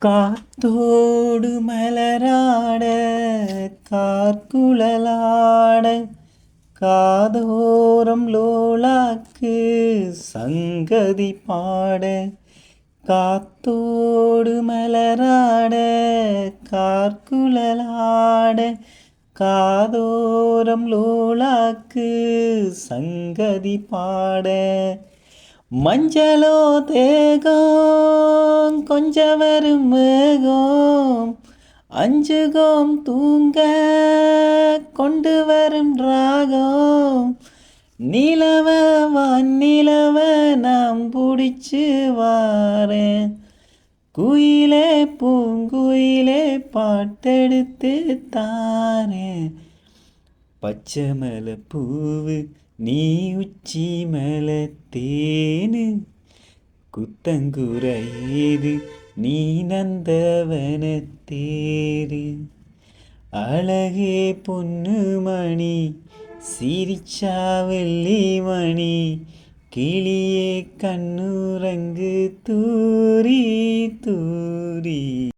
காத்தோடு மலராட கார்குழலாட காதோரம் லோலாக்கு சங்கதி பாட காத்தோடு மலராட கார்குழலாட காதோரம் லோலாக்கு சங்கதி பாட மஞ்சளோ தேகம் கொஞ்ச வரும் மேகம் அஞ்சுகோம் தூங்க கொண்டு வரும் ராகம் நிலவ வானிலவ நாம் பிடிச்சு வாரேன் குயிலே பூங்குயிலே பாட்டெடுத்து தாரேன் பச்சை மலை பூவு நீ உச்சி மலை தேனு குத்தங்குறையேது நீ நந்தவன தேரு அழகே பொண்ணு மணி சிரிச்சா வெள்ளி மணி கிளியே கண்ணுரங்கு தூரி தூரி